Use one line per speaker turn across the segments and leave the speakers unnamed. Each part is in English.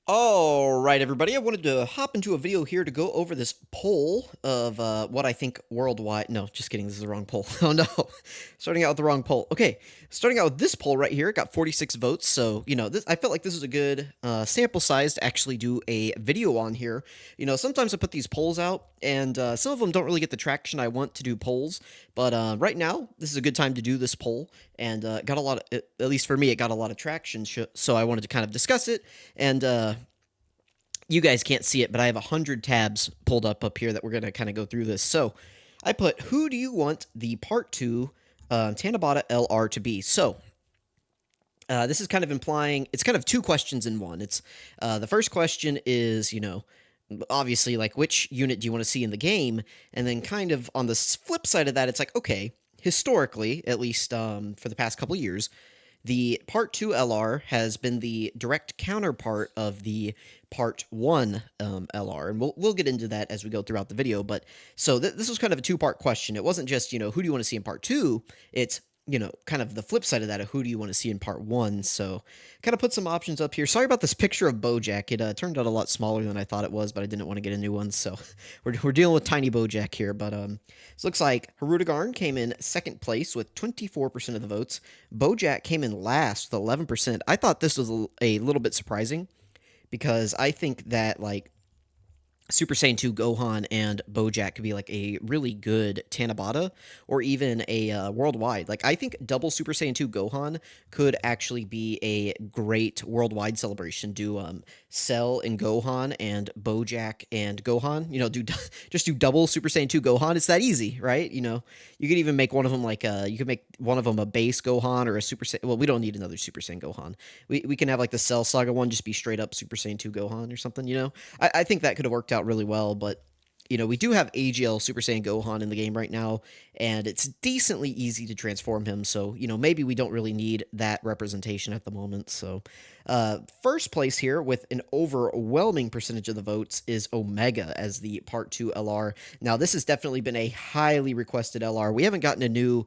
All right, everybody. I wanted to hop into a video here to go over this poll of what I think worldwide. No, just kidding. This is the wrong poll. Oh no, starting out with the wrong poll. Okay, starting out with this poll right here. It got 46 votes. So I felt like this was a good sample size to actually do a video on here. Sometimes I put these polls out, and some of them don't really get the traction I want to do polls. But right now, this is a good time to do this poll, and got a lot of, at least for me, it got a lot of traction. So I wanted to kind of discuss it and. You guys can't see it, but I have 100 tabs pulled up here that we're going to kind of go through this. So I put, who do you want the part 2 Tanabata LR to be? So this is kind of implying, it's kind of two questions in one. It's the first question is, obviously, like, which unit do you want to see in the game? And then kind of on the flip side of that, it's like, okay, historically, at least for the past couple years, the Part 2 LR has been the direct counterpart of the Part 1 LR, and we'll get into that as we go throughout the video. But so this was kind of a two-part question. It wasn't just, who do you want to see in Part 2? It's, kind of the flip side of that of who do you want to see in Part 1. So kind of put some options up here. Sorry about this picture of Bojack. It turned out a lot smaller than I thought it was, but I didn't want to get a new one. So we're dealing with tiny Bojack here. But so looks like Harudagarn came in second place with 24% of the votes. Bojack came in last with 11%. I thought this was a little bit surprising because I think that, like, Super Saiyan 2 Gohan and Bojack could be like a really good Tanabata or even a worldwide. Like, I think double Super Saiyan 2 Gohan could actually be a great worldwide celebration. Do Cell and Gohan and Bojack and Gohan. Do just do double Super Saiyan 2 Gohan. It's that easy, right? You could even make one of them like you could make one of them a base Gohan or a Super Saiyan. Well, we don't need another Super Saiyan Gohan. We can have like the Cell Saga one just be straight up Super Saiyan 2 Gohan or something. I think that could have worked out really well, but we do have AGL Super Saiyan Gohan in the game right now, and it's decently easy to transform him, so, maybe we don't really need that representation at the moment. So, first place here with an overwhelming percentage of the votes is Omega as the Part 2 LR. Now, this has definitely been a highly requested LR. We haven't gotten a new,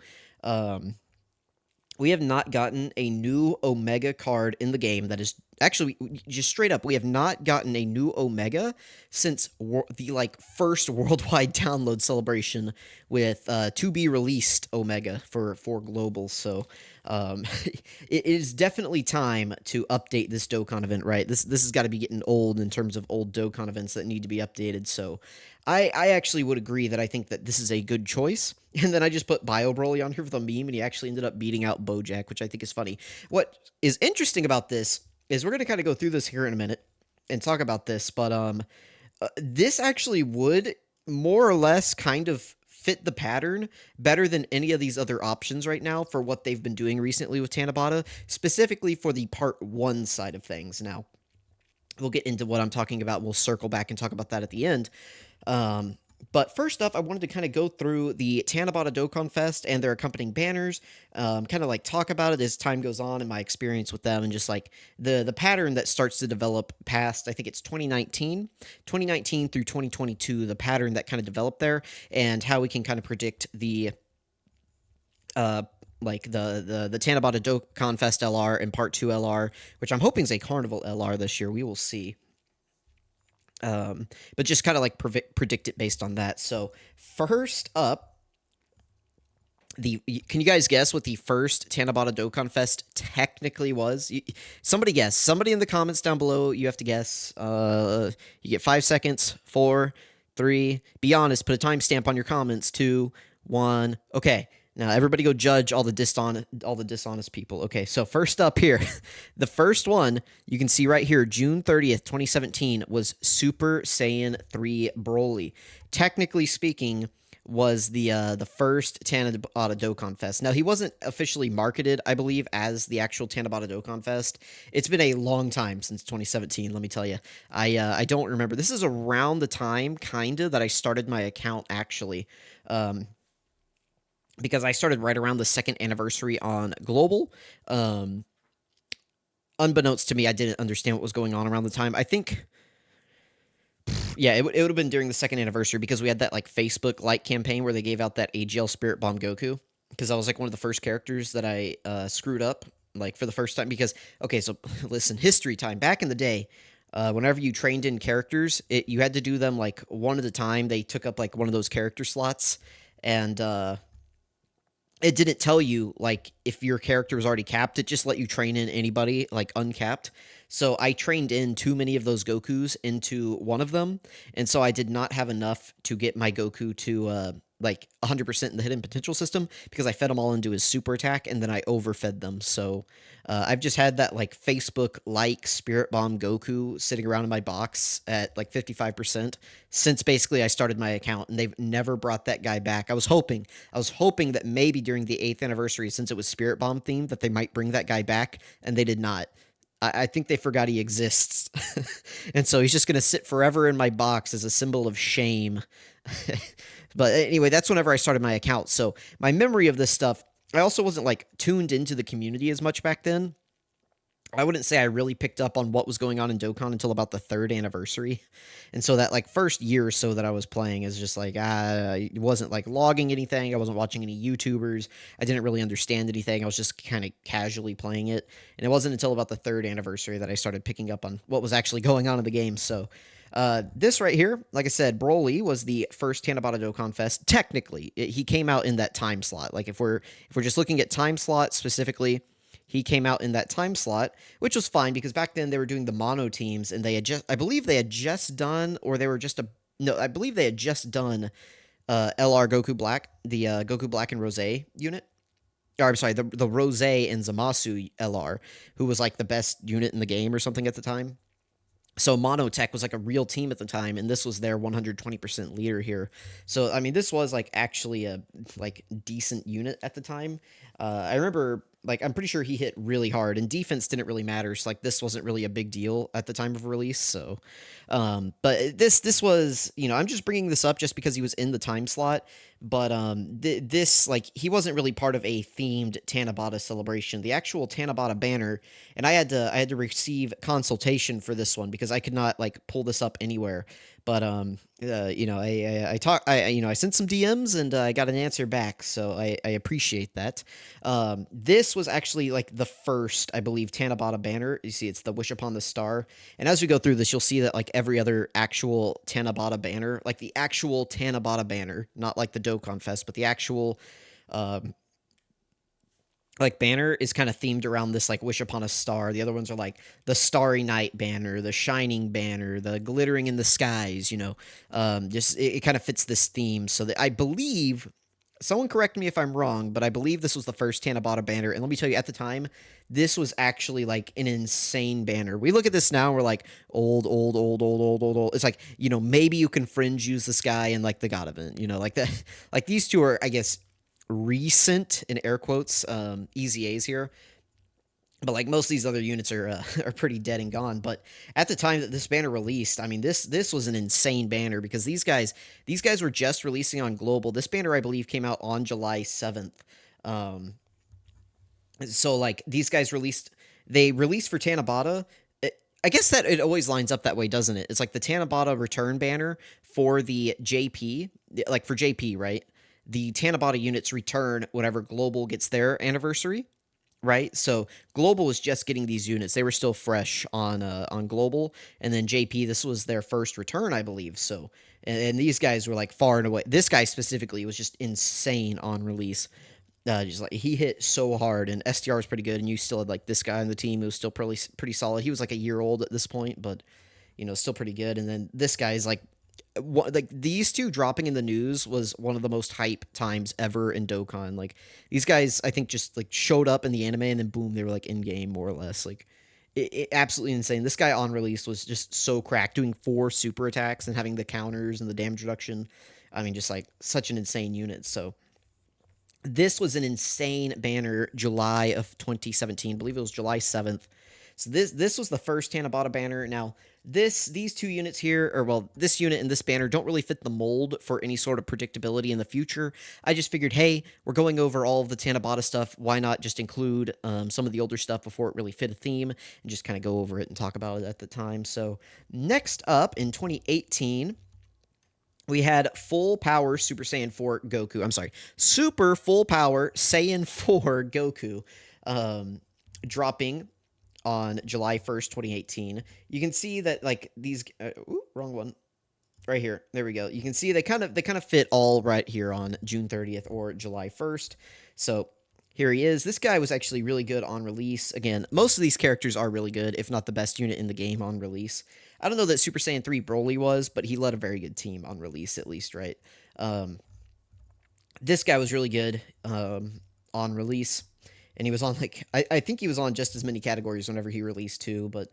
we have not gotten a new Omega card in the game that is actually just straight up. We have not gotten a new Omega since the first worldwide download celebration with to be released Omega for global. So it is definitely time to update this Dokkan event, right? This has got to be getting old in terms of old Dokkan events that need to be updated. So I actually would agree that I think that this is a good choice. And then I just put Bio Broly on here with a meme, and he actually ended up beating out Bojack, which I think is funny. What is interesting about this is we're going to kind of go through this here in a minute and talk about this, but this actually would more or less kind of fit the pattern better than any of these other options right now for what they've been doing recently with Tanabata, specifically for the Part 1 side of things. Now, we'll get into what I'm talking about. We'll circle back and talk about that at the end. But first up, I wanted to kind of go through the Tanabata Dokkan Fest and their accompanying banners, kind of like talk about it as time goes on and my experience with them, and just like the pattern that starts to develop past, I think it's 2019 through 2022, the pattern that kind of developed there, and how we can kind of predict the like the Tanabata Dokkan Fest LR and Part 2 LR, which I'm hoping is a Carnival LR this year. We will see. But just kind of like predict it based on that. So first up, can you guys guess what the first Tanabata Dokkan Fest technically was? Somebody guess. Somebody in the comments down below. You have to guess. You get 5 seconds. 4, 3. Be honest. Put a timestamp on your comments. 2, 1. Okay. Now, everybody go judge all the dishonest people. Okay, so first up here, the first one, you can see right here, June 30th, 2017, was Super Saiyan 3 Broly. Technically speaking, was the first Tanabata Dokkan Fest. Now, he wasn't officially marketed, I believe, as the actual Tanabata Dokkan Fest. It's been a long time since 2017, let me tell you. I don't remember. This is around the time, kind of, that I started my account, actually. Because I started right around the second anniversary on Global. Unbeknownst to me, I didn't understand what was going on around the time. I think, yeah, it would have been during the second anniversary because we had that like Facebook like campaign where they gave out that AGL Spirit Bomb Goku. Because I was like one of the first characters that I screwed up like for the first time. Because, okay, so listen, history time. Back in the day, Whenever you trained in characters, you had to do them like one at a time. They took up like one of those character slots, and it didn't tell you like if your character was already capped. It just let you train in anybody like uncapped. So I trained in too many of those Gokus into one of them, and so I did not have enough to get my Goku to like 100% in the hidden potential system because I fed them all into his super attack and then I overfed them. So I've just had that like Facebook like Spirit Bomb Goku sitting around in my box at like 55% since basically I started my account, and they've never brought that guy back. I was hoping that maybe during the 8th anniversary, since it was Spirit Bomb themed, that they might bring that guy back, and they did not. I think they forgot he exists. And so he's just going to sit forever in my box as a symbol of shame. But anyway, that's whenever I started my account. So my memory of this stuff, I also wasn't like tuned into the community as much back then. I wouldn't say I really picked up on what was going on in Dokkan until about the 3rd anniversary. And so that like first year or so that I was playing is just like I wasn't like logging anything. I wasn't watching any YouTubers. I didn't really understand anything. I was just kind of casually playing it. And it wasn't until about the 3rd anniversary that I started picking up on what was actually going on in the game. So this right here, like I said, Broly was the first Tanabata Dokkan Fest. Technically, he came out in that time slot. Like if we're just looking at time slot specifically, he came out in that time slot, which was fine because back then they were doing the mono teams, and they had just, I believe they had just done, or they were just a, no, I believe they had just done LR Goku Black, the Goku Black and Rose unit. Or I'm sorry, the Rose and Zamasu LR, who was like the best unit in the game or something at the time. So Monotech was like a real team at the time, and this was their 120% leader here. So I mean, this was like actually a like decent unit at the time. I remember like I'm pretty sure he hit really hard, and defense didn't really matter. So like this wasn't really a big deal at the time of release. So, but this was, I'm just bringing this up just because he was in the time slot. But this like he wasn't really part of a themed Tanabata celebration. The actual Tanabata banner, and I had to receive consultation for this one because I could not like pull this up anywhere. But I sent some DMs, and I got an answer back, so I appreciate that. This was actually like the first, I believe, Tanabata banner. You see, it's the Wish Upon the Star, and as we go through this, you'll see that like every other actual Tanabata banner, like the actual Tanabata banner, not like the Dokkan Fest, but the actual um, like banner is kind of themed around this like wish upon a star. The other ones are like the Starry Night banner, the Shining banner, the Glittering in the Skies. Just it kind of fits this theme. So that I believe, someone correct me if I'm wrong, but I believe this was the first Tanabata banner. And let me tell you, at the time, this was actually like an insane banner. We look at this now, and we're like old, old, old, old, old, old, old. It's like maybe you can fringe use this guy in like the God event. Like that. Like these two are, I guess, recent in air quotes easy A's here, but like most of these other units are are pretty dead and gone. But at the time that this banner released, I mean this was an insane banner because these guys were just releasing on global. This banner, I believe, came out on July 7th. um so like these guys released for Tanabata. I guess that it always lines up that way, doesn't it? It's like the Tanabata return banner for the JP, like for JP, right? The Tanabata units return whenever Global gets their anniversary, right? So Global was just getting these units; they were still fresh on Global, and then JP, this was their first return, I believe. So, and these guys were like far and away. This guy specifically was just insane on release. Just like he hit so hard, and STR was pretty good, and you still had like this guy on the team who was still pretty solid. He was like a year old at this point, but still pretty good. And then this guy is like these two dropping in the news was one of the most hype times ever in Dokkan. Like these guys, I think just like showed up in the anime, and then boom, they were like in game more or less. Like absolutely insane. This guy on release was just so cracked, doing 4 super attacks and having the counters and the damage reduction. I mean, just like such an insane unit. So this was an insane banner, July of 2017. I believe it was July 7th. So this was the first Tanabata banner. Now, these two units here, or well, this unit and this banner don't really fit the mold for any sort of predictability in the future. I just figured, hey, we're going over all of the Tanabata stuff. Why not just include some of the older stuff before it really fit a theme and just kind of go over it and talk about it at the time. So next up in 2018, we had full power Super Saiyan 4 Goku. I'm sorry, super full power Saiyan 4 Goku dropping on July 1st, 2018. You can see that like these wrong one. Right here. There we go. You can see they kind of fit all right here on June 30th or July 1st. So here he is. This guy was actually really good on release. Again, most of these characters are really good, if not the best unit in the game on release. I don't know that Super Saiyan 3 Broly was, but he led a very good team on release, at least, right? Um, this guy was really good on release, and he was on like I think he was on just as many categories whenever he released too. But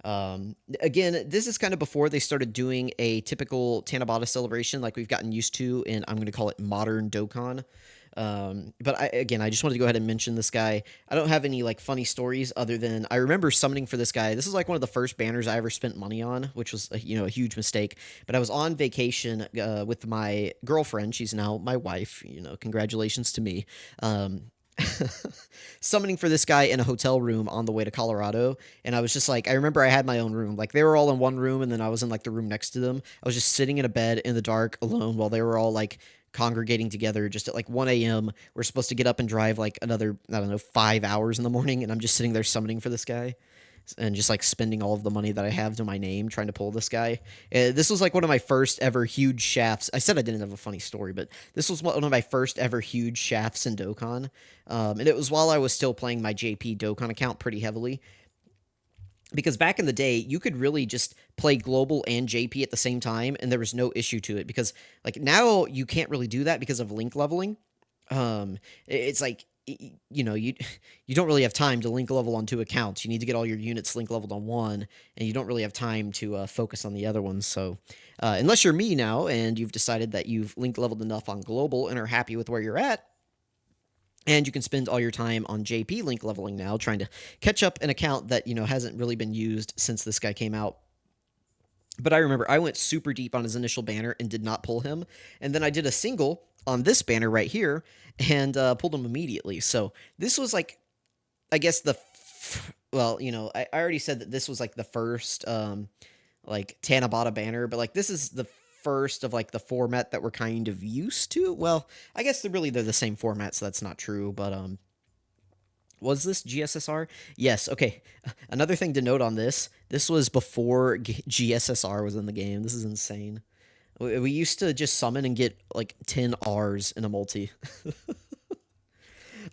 again, this is kind of before they started doing a typical Tanabata celebration like we've gotten used to in, I'm going to call it, modern Dokkan. But again, I just wanted to go ahead and mention this guy. I don't have any like funny stories other than I remember summoning for this guy. This is like one of the first banners I ever spent money on, which was a huge mistake. But I was on vacation with my girlfriend. She's now my wife. Congratulations to me. Um, Summoning for this guy in a hotel room on the way to Colorado, and I was just like, I remember I had my own room. Like they were all in one room, and then I was in like the room next to them. I was just sitting in a bed in the dark alone while they were all like congregating together just at like 1 a.m. We're supposed to get up and drive like another, I don't know, 5 hours in the morning, and I'm just sitting there summoning for this guy and just like spending all of the money that I have to my name trying to pull this guy. This was like one of my first ever huge shafts. I said I didn't have a funny story, but this was one of my first ever huge shafts in Dokkan. And it was while I was still playing my JP Dokkan account pretty heavily. Because back in the day, you could really just play global and JP at the same time, and there was no issue to it. Because like now you can't really do that because of link leveling. It's like you don't really have time to link level on two accounts. You need to get all your units link leveled on one, and you don't really have time to focus on the other ones. So unless you're me now and you've decided that you've link leveled enough on global and are happy with where you're at, and you can spend all your time on JP link leveling now, trying to catch up an account that hasn't really been used since this guy came out. But I remember I went super deep on his initial banner and did not pull him. And then I did a single on this banner right here and pulled him immediately. So this was like, I guess well, I already said that this was like the first like Tanabata banner, but like this is the first of like the format that we're kind of used to. Well, I guess they're the same format, so that's not true. But was this GSSR? Yes. Okay. Another thing to note on this: this was before GSSR was in the game. This is insane. We used to just summon and get like 10 R's in a multi.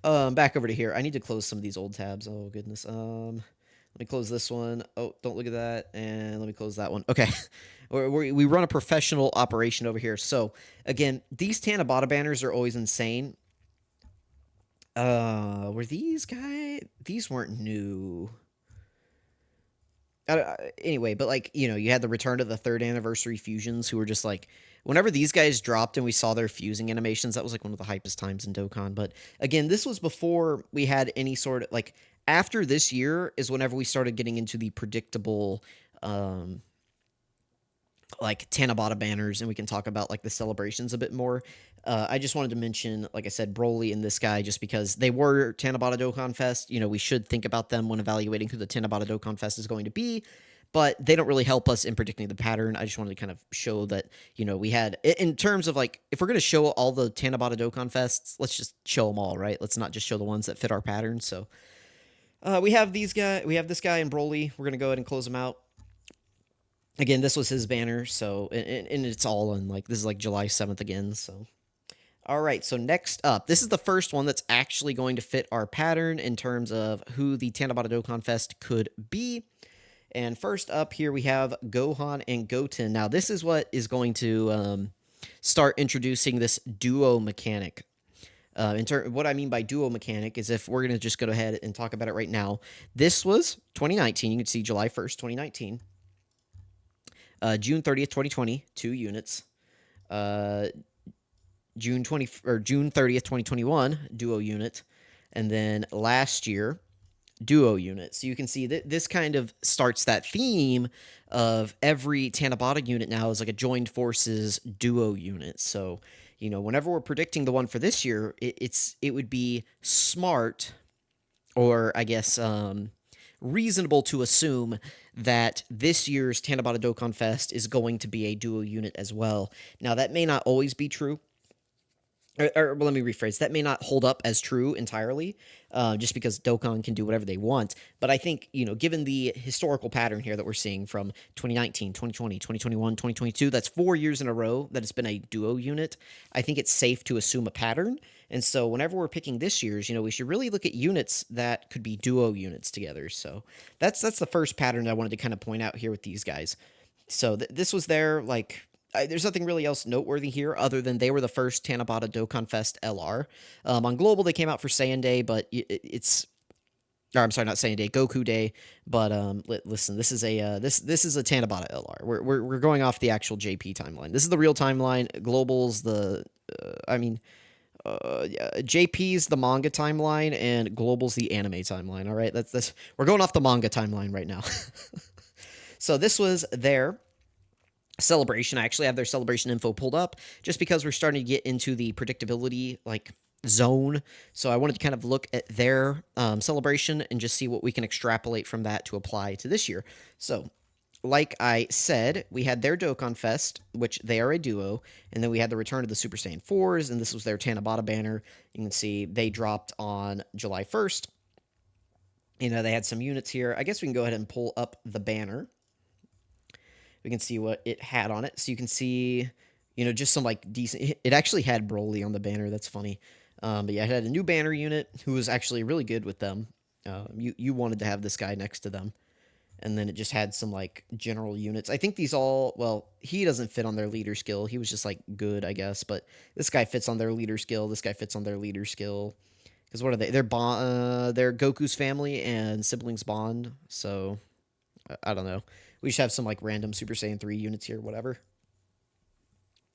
Back over to here. I need to close some of these old tabs. Oh goodness. Let me close this one. Oh, don't look at that. And let me close that one. Okay. We run a professional operation over here. So again, these Tanabata banners are always insane. Were these guys? These weren't new. Anyway, but like you had the return of the third anniversary fusions, who were just like, whenever these guys dropped and we saw their fusing animations, that was like one of the hypest times in Dokkan. But again, this was before we had any sort of like. After this year is whenever we started getting into the predictable, like Tanabata banners, and we can talk about like the celebrations a bit more. I just wanted to mention, like I said, Broly and this guy, just because they were Tanabata Dokkan Fest. We should think about them when evaluating who the Tanabata Dokkan Fest is going to be, but they don't really help us in predicting the pattern. I just wanted to kind of show that, we had, in terms of like, if we're going to show all the Tanabata Dokkan Fests, let's just show them all, right? Let's not just show the ones that fit our pattern. So we have this guy and Broly. We're going to go ahead and close them out. Again, this was his banner, so, and it's all in, like, this is like July 7th again, so. All right, so next up, this is the first one that's actually going to fit our pattern in terms of who the Tanabata Dokkan Fest could be. And first up here, we have Gohan and Goten. Now, this is what is going to start introducing this duo mechanic. What I mean by duo mechanic is, if we're going to just go ahead and talk about it right now, this was 2019. You can see July 1st, 2019. June 30th, 2020, 2 units. June 30th, 2021, duo unit. And then last year, duo unit. So you can see that this kind of starts that theme of every Tanabata unit now is like a joined forces duo unit. So, whenever we're predicting the one for this year, it would be smart, or I guess reasonable to assume that this year's Tanabata Dokkan Fest is going to be a duo unit as well. Now, that may not always be true. Well, let me rephrase. That may not hold up as true entirely, just because Dokkan can do whatever they want. But I think, given the historical pattern here that we're seeing from 2019, 2020, 2021, 2022, that's 4 years in a row that it's been a duo unit. I think it's safe to assume a pattern. And so whenever we're picking this year's, we should really look at units that could be duo units together. So that's the first pattern I wanted to kind of point out here with these guys. So this was their like. There's nothing really else noteworthy here other than they were the first Tanabata Dokkan Fest LR. On Global, they came out for Saiyan Day, but it's. Or I'm sorry, not Saiyan Day, Goku Day. But listen, this is a this is a Tanabata LR. We're going off the actual JP timeline. This is the real timeline. Global's the. Yeah, JP's the manga timeline and Global's the anime timeline. All right, that's we're going off the manga timeline right now. So this was their celebration. I actually have their celebration info pulled up just because we're starting to get into the predictability zone. So I wanted to kind of look at their celebration and just see what we can extrapolate from that to apply to this year. So like I said, we had their Dokkan Fest, which they are a duo, and then we had the return of the Super Saiyan 4s, and this was their Tanabata banner. You can see they dropped on July 1st. They had some units here. I guess we can go ahead and pull up the banner. We can see what it had on it. So you can see, just some decent. It actually had Broly on the banner. That's funny. But yeah, it had a new banner unit who was actually really good with them. You wanted to have this guy next to them. And then it just had some general units. I think these all, well, he doesn't fit on their leader skill. He was just good, I guess. But this guy fits on their leader skill. This guy fits on their leader skill. Because what are they? They're Goku's family and siblings bond. So I don't know. We just have some random Super Saiyan 3 units here, whatever.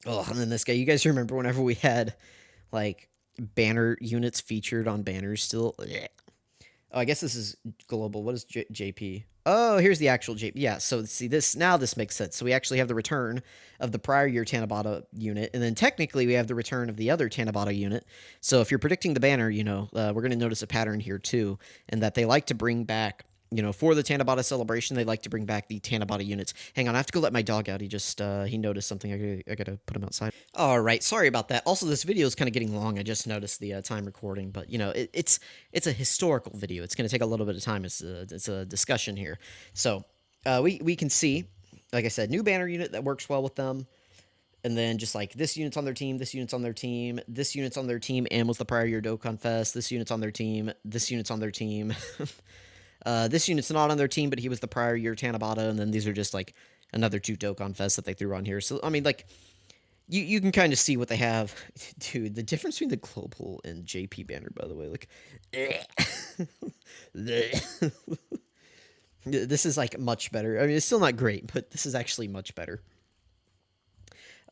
Oh, and then this guy. You guys remember whenever we had banner units featured on banners still? Blech. Oh, I guess this is global. What is JP? Oh, here's the actual JP. Yeah, so see this now this makes sense. So we actually have the return of the prior year Tanabata unit, and then technically we have the return of the other Tanabata unit. So if you're predicting the banner, we're going to notice a pattern here too, and that they like to bring back for the Tanabata celebration, they like to bring back the Tanabata units. Hang on, I have to go let my dog out. He noticed something. I gotta put him outside. All right, sorry about that. Also, this video is kind of getting long. I just noticed the time recording, but it's a historical video. It's gonna take a little bit of time. It's a discussion here. So we can see, like I said, new banner unit that works well with them. And then just this unit's on their team, this unit's on their team, this unit's on their team, and was the prior year Dokkan Fest. This unit's on their team, this unit's on their team. This unit's not on their team, but he was the prior year Tanabata, and then these are just another 2 Dokkan Fest that they threw on here. So I mean, you can kind of see what they have, dude. The difference between the global and JP banner, by the way, this is much better. I mean, it's still not great, but this is actually much better.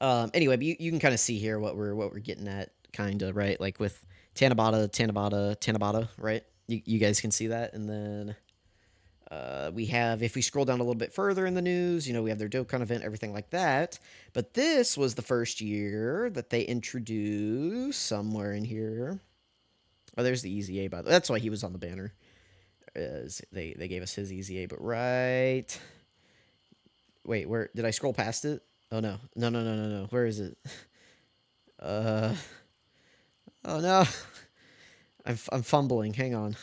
Anyway, but you can kind of see here what we're getting at, kind of right, with Tanabata, right? You guys can see that, and then we have, if we scroll down a little bit further in the news, we have their Dokkan event, everything like that. But this was the first year that they introduced somewhere in here. Oh, there's the EZA, by the way. That's why he was on the banner. They gave us his EZA, but right. Wait, where did I scroll past it? Oh no. No. Where is it? Oh no. I'm fumbling. Hang on.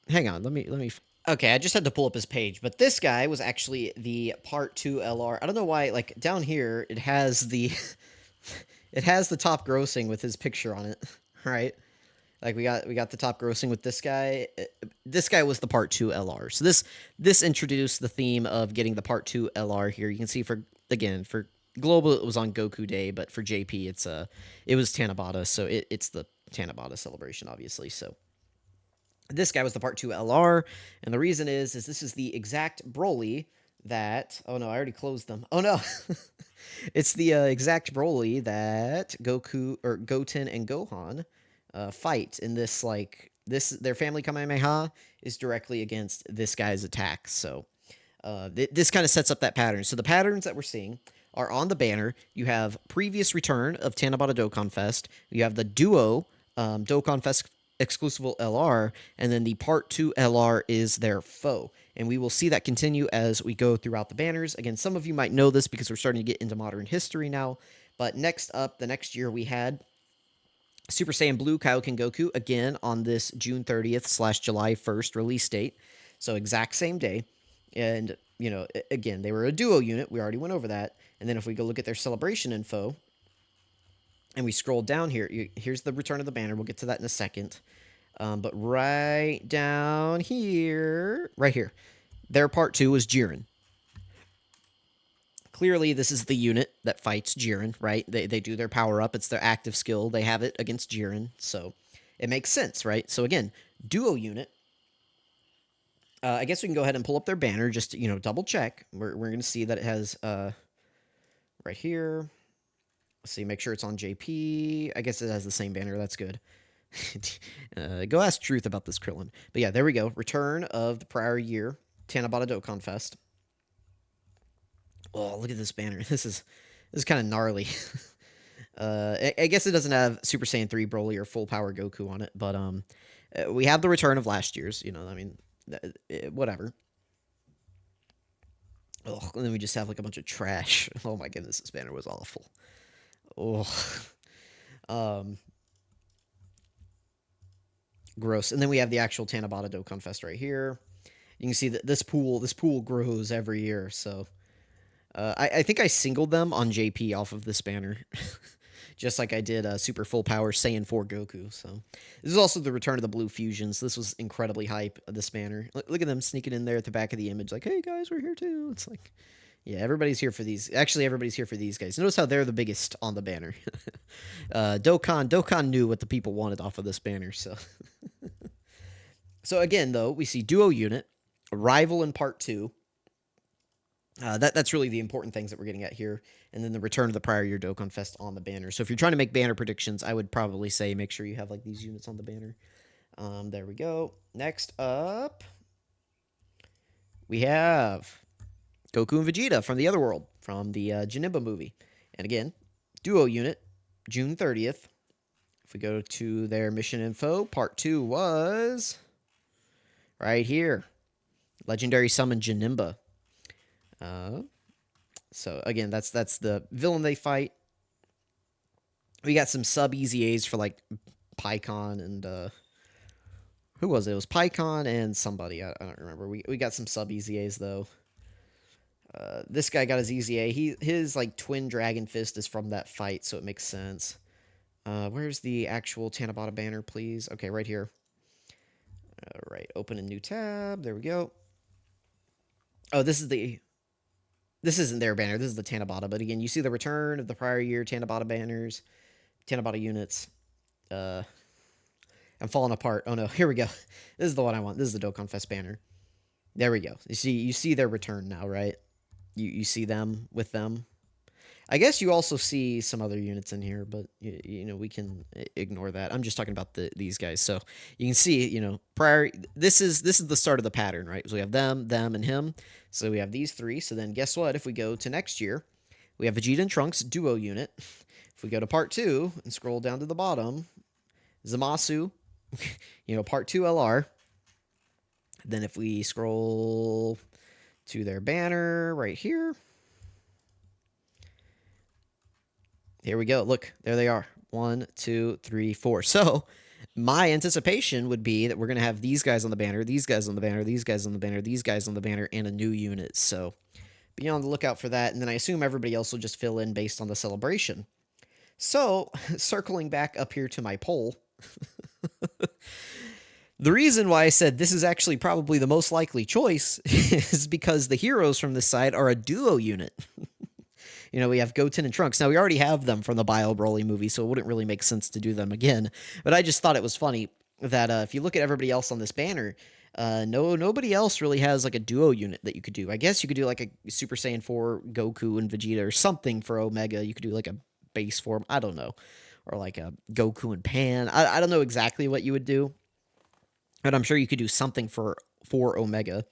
Hang on, let me. Okay, I just had to pull up his page, but this guy was actually the Part 2 LR. I don't know why, down here it has the, it has the top grossing with his picture on it, right? We got the top grossing with this guy. This guy was the Part 2 LR. So this introduced the theme of getting the Part 2 LR here. You can see for Global it was on Goku Day, but for JP it was Tanabata, so it's the Tanabata celebration, obviously. So this guy was the Part 2 LR, and the reason is this is the exact Broly that... Oh, no, I already closed them. Oh, no. It's the exact Broly that Goku, or Goten and Gohan fight in this, their family Kamehameha is directly against this guy's attack. So this kind of sets up that pattern. So the patterns that we're seeing are on the banner. You have previous return of Tanabata Dokkan Fest. You have the duo Dokkan Fest exclusive LR, and then the Part 2 LR is their foe. And we will see that continue as we go throughout the banners. Again, some of you might know this because we're starting to get into modern history now, But next up, the next year we had Super Saiyan Blue Kaioken Goku again on this June 30th / July 1st release date. So exact same day. And, again, they were a duo unit. We already went over that. And then if we go look at their celebration info and we scroll down here, here's the return of the banner. We'll get to that in a second. But right down here, right here, their part 2 was Jiren. Clearly, this is the unit that fights Jiren, right? They do their power up. It's their active skill. They have it against Jiren. So it makes sense, right? So again, duo unit. I guess we can go ahead and pull up their banner just to, double check. We're going to see that it has right here. Let's see, make sure it's on JP. I guess it has the same banner. That's good. Go ask Truth about this Krillin. But yeah, there we go. Return of the prior year. Tanabata Dokkan Fest. Oh, look at this banner. This is kind of gnarly. I guess it doesn't have Super Saiyan 3 Broly or Full Power Goku on it, but we have the return of last year's. Whatever. Oh, and then we just have like a bunch of trash. Oh my goodness, this banner was awful. Oh, gross. And then we have the actual Tanabata Dokkan Fest right here. You can see that this pool grows every year. So I think I singled them on JP off of this banner, just like I did Super Full Power Saiyan 4 Goku. So this is also the return of the Blue Fusions. This was incredibly hype. This banner. Look at them sneaking in there at the back of the image, like, "Hey guys, we're here too." It's like, yeah, everybody's here for these. Actually, everybody's here for these guys. Notice how they're the biggest on the banner. Dokkan knew what the people wanted off of this banner. So, so again, though, we see duo unit, rival in part 2. That's really the important things that we're getting at here. And then the return of the prior year Dokkan Fest on the banner. So if you're trying to make banner predictions, I would probably say make sure you have like these units on the banner. There we go. Next up, we have Goku and Vegeta from the other world, from the Janemba movie. And again, duo unit, June 30th. If we go to their mission info, part 2 was right here. Legendary Summon Janemba. So again, that's the villain they fight. We got some sub easy A's for like Pycon and who was it? It was Pycon and somebody. I don't remember. We got some sub easy A's though. This guy got his easy A. His like twin dragon fist is from that fight, so it makes sense. Where's the actual Tanabata banner, please? Okay, right here. All right, open a new tab. There we go. Oh, this isn't their banner. This is the Tanabata. But again, you see the return of the prior year Tanabata banners, Tanabata units. I'm falling apart. Oh no, here we go. This is the one I want. This is the Dokkan Fest banner. There we go. You see their return now, right? You see them with them. I guess you also see some other units in here, but we can ignore that. I'm just talking about these guys. So you can see, prior. This is the start of the pattern, right? So we have them, and him. So we have these 3. So then guess what? If we go to next year, we have Vegeta and Trunks duo unit. If we go to part 2 and scroll down to the bottom, Zamasu, part 2 LR. Then if we scroll to their banner right here. Here we go. Look, there they are. 1, 2, 3, 4. So my anticipation would be that we're going to have these guys on the banner, these guys on the banner, these guys on the banner, these guys on the banner, and a new unit. So be on the lookout for that. And then I assume everybody else will just fill in based on the celebration. So circling back up here to my poll, the reason why I said this is actually probably the most likely choice is because the heroes from this side are a duo unit. We have Goten and Trunks. Now, we already have them from the Bio Broly movie, so it wouldn't really make sense to do them again. But I just thought it was funny that if you look at everybody else on this banner, nobody else really has like a duo unit that you could do. I guess you could do like a Super Saiyan 4 Goku and Vegeta or something for Omega. You could do like a base form. I don't know. Or like a Goku and Pan. I don't know exactly what you would do. But I'm sure you could do something for Omega.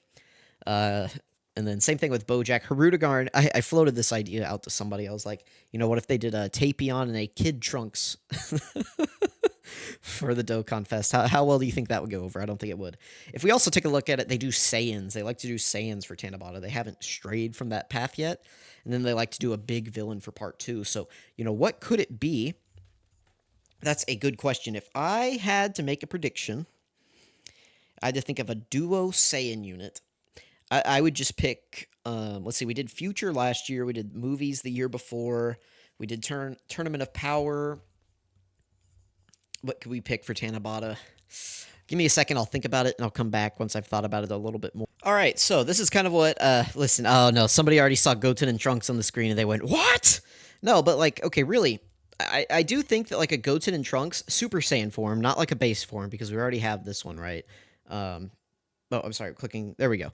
And then same thing with Bojack. Hirudegarn, I floated this idea out to somebody. I was like, what if they did a Tapion and a Kid Trunks for the Dokkan Fest. How well do you think that would go over? I don't think it would. If we also take a look at it, they do Saiyans. They like to do Saiyans for Tanabata. They haven't strayed from that path yet. And then they like to do a big villain for part 2. So, what could it be? That's a good question. If I had to make a prediction, I had to think of a duo Saiyan unit. I would just pick, let's see, we did Future last year. We did Movies the year before. We did Tournament of Power. What could we pick for Tanabata? Give me a second. I'll think about it, and I'll come back once I've thought about it a little bit more. All right, so this is kind of what, listen, oh no, somebody already saw Goten and Trunks on the screen, and they went, what? No, but like, okay, really, I do think that like a Goten and Trunks Super Saiyan form, not like a base form, because we already have this one, right? Oh, I'm sorry, clicking, there we go.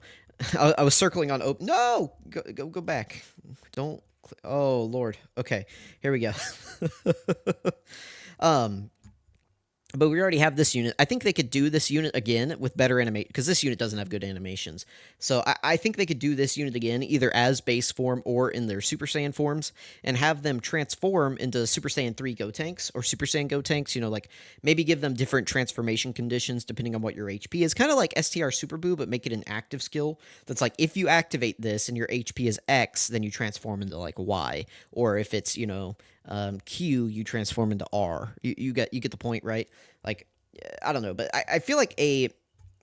I was circling on open. No, go back. Don't. Oh Lord. Okay, here we go. But we already have this unit. I think they could do this unit again with better animation, because this unit doesn't have good animations. So I think they could do this unit again, either as base form or in their Super Saiyan forms, and have them transform into Super Saiyan 3 Gotenks, or Super Saiyan Gotenks, like maybe give them different transformation conditions depending on what your HP is. Kind of like STR Super Buu, but make it an active skill. That's like, if you activate this and your HP is X, then you transform into like Y. Or if it's, Q, you transform into R. You get the point, right? Like, I don't know, but I feel like a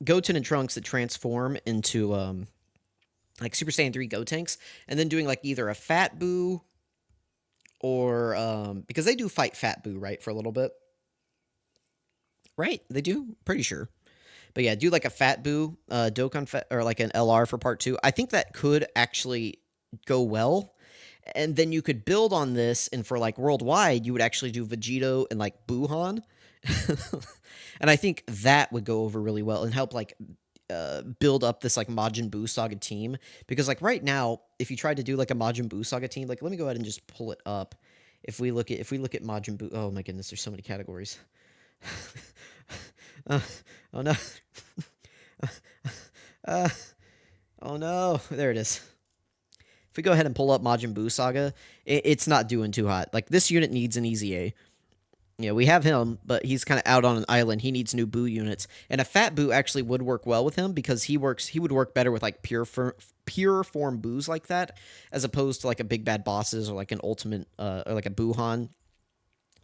Goten and Trunks that transform into like Super Saiyan 3 Gotenks, and then doing like either a Fat Buu or because they do fight Fat Buu, right, for a little bit. Right? They do? Pretty sure. But yeah, do like a Fat Buu Dokkan or like an LR for part 2. I think that could actually go well. And then you could build on this, and for like worldwide, you would actually do Vegito and like Buhan. And I think that would go over really well and help like build up this like Majin Buu Saga team. Because like right now, if you tried to do like a Majin Buu Saga team, like let me go ahead and just pull it up. If we look at Majin Buu, oh my goodness, there's so many categories. Oh no. Oh no, there it is. If we go ahead and pull up Majin Buu Saga, it's not doing too hot. Like, this unit needs an easy A. Yeah, we have him, but he's kind of out on an island. He needs new Buu units. And a Fat Buu actually would work well with him, because he would work better with, like, pure form Buus like that, as opposed to, like, a Big Bad Bosses or, like, an Ultimate, or, like, a Buhan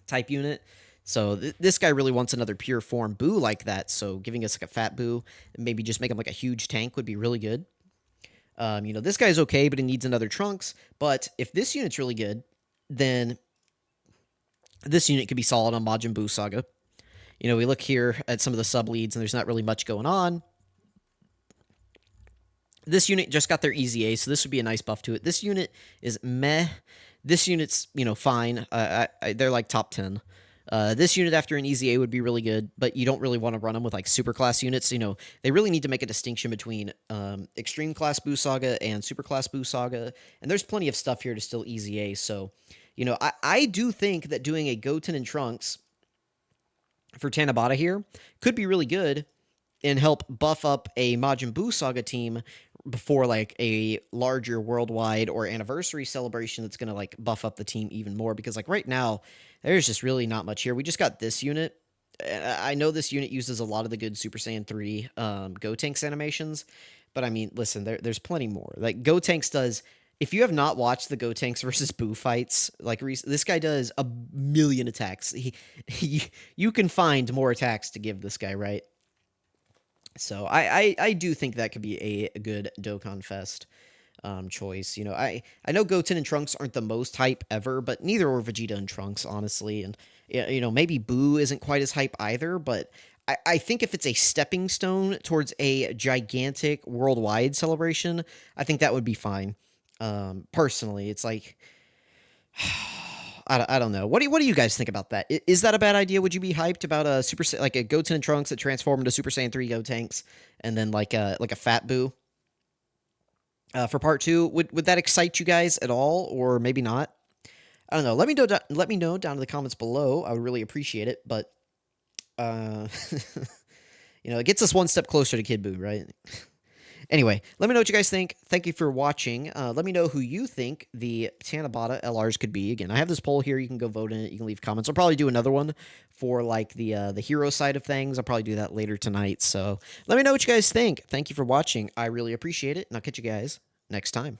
type unit. So this guy really wants another pure form Buu like that, so giving us, like, a Fat Buu, and maybe just make him, like, a huge tank would be really good. This guy's okay, but he needs another Trunks. But if this unit's really good, then this unit could be solid on Majin Buu Saga. We look here at some of the sub-leads, and there's not really much going on. This unit just got their easy A, so this would be a nice buff to it. This unit is meh. This unit's, fine. They're like top 10. This unit after an easy A would be really good, but you don't really want to run them with like super class units. They really need to make a distinction between extreme class Buu Saga and super class Buu Saga, and there's plenty of stuff here to still easy A. So, I do think that doing a Goten and Trunks for Tanabata here could be really good and help buff up a Majin Buu Saga team before like a larger worldwide or anniversary celebration that's going to like buff up the team even more, because like right now there's just really not much here. We just got this unit. I know this unit uses a lot of the good Super Saiyan 3 Gotenks animations, but I mean, listen, there's plenty more. Like Gotenks does, if you have not watched the Gotenks versus Buu fights, like this guy does a million attacks. You can find more attacks to give this guy, right? So I do think that could be a good Dokkan Fest choice. I know Goten and Trunks aren't the most hype ever, but neither are Vegeta and Trunks, honestly. And, maybe Buu isn't quite as hype either, but I think if it's a stepping stone towards a gigantic worldwide celebration, I think that would be fine. Personally, it's like... I don't know. What do you guys think about that? Is that a bad idea? Would you be hyped about a like a Goten and Trunks that transform into Super Saiyan 3 Gotenks, and then like a Fat Buu for part 2? Would that excite you guys at all, or maybe not? I don't know. Let me know down in the comments below. I would really appreciate it. But it gets us one step closer to Kid Buu, right? Anyway, let me know what you guys think. Thank you for watching. Let me know who you think the Tanabata LRs could be. Again, I have this poll here. You can go vote in it. You can leave comments. I'll probably do another one for like the hero side of things. I'll probably do that later tonight. So let me know what you guys think. Thank you for watching. I really appreciate it, and I'll catch you guys next time.